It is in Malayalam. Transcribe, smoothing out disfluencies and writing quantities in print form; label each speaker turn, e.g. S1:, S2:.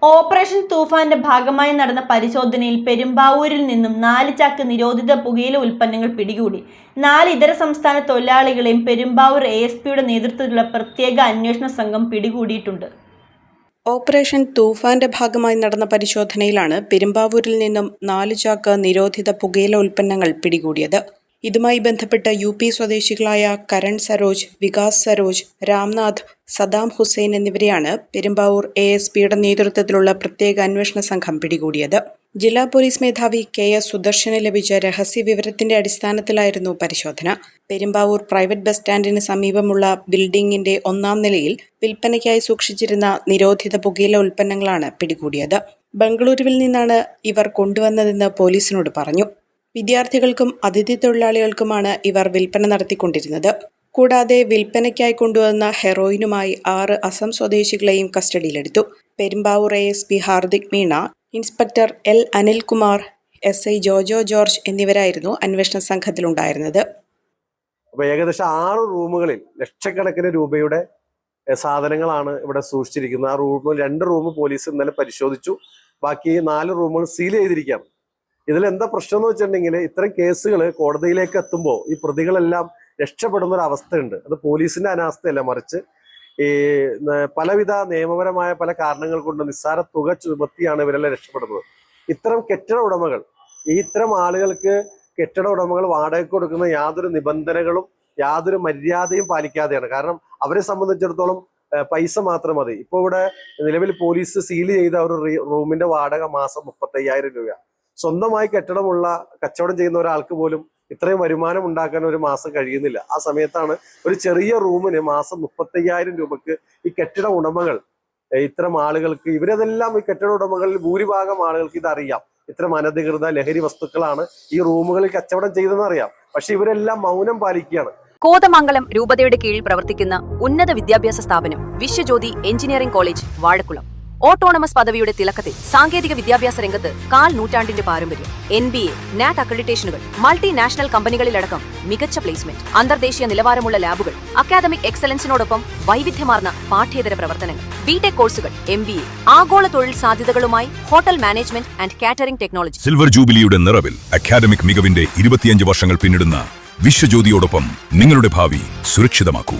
S1: ഓപ്പറേഷൻ തൂഫാന്റെ ഭാഗമായി നടന്ന പരിശോധനയിൽ പെരുമ്പാവൂരിൽ നിന്നും 4 ചാക്ക് നിരോധിത പുകയില ഉൽപ്പന്നങ്ങൾ പിടികൂടി. 4 ഇതര സംസ്ഥാന തൊഴിലാളികളെയും പെരുമ്പാവൂർ ASPയുടെ നേതൃത്വത്തിലുള്ള പ്രത്യേക അന്വേഷണ സംഘം പിടികൂടിയിട്ടുണ്ട്.
S2: ഓപ്പറേഷൻ തൂഫാന്റെ ഭാഗമായി നടന്ന പരിശോധനയിലാണ് പെരുമ്പാവൂരിൽ നിന്നും 4 ചാക്ക് നിരോധിത പുകയില ഉൽപ്പന്നങ്ങൾ പിടികൂടിയത്. ഇതുമായി ബന്ധപ്പെട്ട് UP സ്വദേശികളായ കരൺ സരോജ്, വികാസ് സരോജ്, രാംനാഥ്, സദാം ഹുസൈൻ എന്നിവരെയാണ് പെരുമ്പാവൂർ ASPയുടെ നേതൃത്വത്തിലുള്ള പ്രത്യേക അന്വേഷണ സംഘം പിടികൂടിയത്. ജില്ലാ പോലീസ് മേധാവി KS സുദർശന് ലഭിച്ച രഹസ്യ വിവരത്തിന്റെ അടിസ്ഥാനത്തിലായിരുന്നു പരിശോധന. പെരുമ്പാവൂർ പ്രൈവറ്റ് ബസ് സ്റ്റാൻഡിന് സമീപമുള്ള ബിൽഡിംഗിന്റെ 1-ാം നിലയിൽ വിൽപ്പനയ്ക്കായി സൂക്ഷിച്ചിരുന്ന നിരോധിത പുകയില ഉൽപ്പന്നങ്ങളാണ് പിടികൂടിയത്. ബംഗളൂരുവിൽ നിന്നാണ് ഇവർ കൊണ്ടുവന്നതെന്ന് പോലീസിനോട് പറഞ്ഞു. വിദ്യാർത്ഥികൾക്കും അതിഥി തൊഴിലാളികൾക്കുമാണ് ഇവർ വിൽപ്പന നടത്തിക്കൊണ്ടിരുന്നത്. കൂടാതെ വിൽപ്പനയ്ക്കായി കൊണ്ടുവന്ന ഹെറോയിനുമായി 6 അസം സ്വദേശികളെയും കസ്റ്റഡിയിലെടുത്തു. Perumbavoor ASP Hardik Meena, inspector L Anilkumar, SI Jojo George എന്നിവരായിരുന്നു അന്വേഷണ സംഘത്തിലുണ്ടായിരുന്നത്.
S3: ഏകദേശം 6 റൂമുകളിൽ ലക്ഷക്കണക്കിന് രൂപയുടെ സാധനങ്ങളാണ് ഇവിടെ സൂക്ഷിച്ചിരിക്കുന്നത്. ആ റൂമിൽ 2 റൂം പോലീസ് ഇന്നലെ പരിശോധിച്ചു. ബാക്കി 4 റൂമുകൾ സീൽ ചെയ്തിരിക്കുകയാണ്. ഇതിലെന്താ പ്രശ്നം എന്ന് വെച്ചിട്ടുണ്ടെങ്കിൽ ഇത്തരം കേസുകൾ കോടതിയിലേക്ക് എത്തുമ്പോൾ ഈ പ്രതികളെല്ലാം രക്ഷപ്പെടുന്ന ഒരു അവസ്ഥയുണ്ട്. അത് പോലീസിന്റെ അനാസ്ഥയല്ല, മറിച്ച് ഈ പലവിധ നിയമപരമായ പല കാരണങ്ങൾ കൊണ്ട് നിസ്സാര തുക ചുമത്തിയാണ് ഇവരെല്ലാം രക്ഷപ്പെടുന്നത്. ഇത്തരം കെട്ടിട ഉടമകൾ ഇത്തരം ആളുകൾക്ക് കെട്ടിട ഉടമകൾ വാടകയ്ക്ക് കൊടുക്കുന്ന യാതൊരു നിബന്ധനകളും യാതൊരു മര്യാദയും പാലിക്കാതെയാണ്. കാരണം അവരെ സംബന്ധിച്ചിടത്തോളം പൈസ മാത്രം മതി. ഇപ്പോൾ ഇവിടെ നിലവിൽ പോലീസ് സീൽ ചെയ്ത ഒരു റൂമിന്റെ വാടക മാസം 35,000 രൂപ. സ്വന്തമായി കെട്ടിടമുള്ള കച്ചവടം ചെയ്യുന്ന ഒരാൾക്ക് പോലും ഇത്രയും വരുമാനം ഉണ്ടാക്കാൻ ഒരു മാസം കഴിയുന്നില്ല. ആ സമയത്താണ് ഒരു ചെറിയ റൂമിന് മാസം 35,000 രൂപക്ക് ഈ കെട്ടിട ഉടമകൾ ഇത്തരം ആളുകൾക്ക് ഇവരെല്ലാം ഈ കെട്ടിട ഉടമകളിൽ ഭൂരിഭാഗം ആളുകൾക്ക് ഇതറിയാം. ഇത്തരം അനധികൃത ലഹരി വസ്തുക്കളാണ് ഈ റൂമുകളിൽ കച്ചവടം ചെയ്തതെന്ന് അറിയാം. പക്ഷെ ഇവരെല്ലാം മൗനം പാലിക്കുകയാണ്.
S4: കോതമംഗലം രൂപതയുടെ കീഴിൽ പ്രവർത്തിക്കുന്ന ഉന്നത വിദ്യാഭ്യാസ സ്ഥാപനം Vishwajyothi engineering college Vazhakulam autonomous പദവിയുടെ തിളക്കത്തിൽ സാങ്കേതിക വിദ്യാഭ്യാസ രംഗത്ത് 1/4 നൂറ്റാണ്ടിന്റെ പാരമ്പര്യം, NBA, NAC അക്രഡിറ്റേഷനുകൾ, മൾട്ടിനാഷണൽ കമ്പനികളിലടക്കം മികച്ച പ്ലേസ്മെന്റ്, അന്തർദേശീയ നിലവാരമുള്ള ലാബുകൾ, അക്കാദമിക് എക്സലൻസിനോടൊപ്പം വൈവിധ്യമാർന്ന പാഠ്യേതര പ്രവർത്തനങ്ങൾ, BTech കോഴ്സുകൾ, MBA, ആഗോള തൊഴിൽ സാധ്യതകളുമായി hotel management and catering technology.
S5: Silver ജൂബിലിയുടെ നിറവിൽ അക്കാദമിക് മികവിന്റെ 25 വർഷങ്ങൾ പിന്നിടുന്ന വിശ്വജ്യോതിയോടൊപ്പം നിങ്ങളുടെ ഭാവി സുരക്ഷിതമാക്കൂ.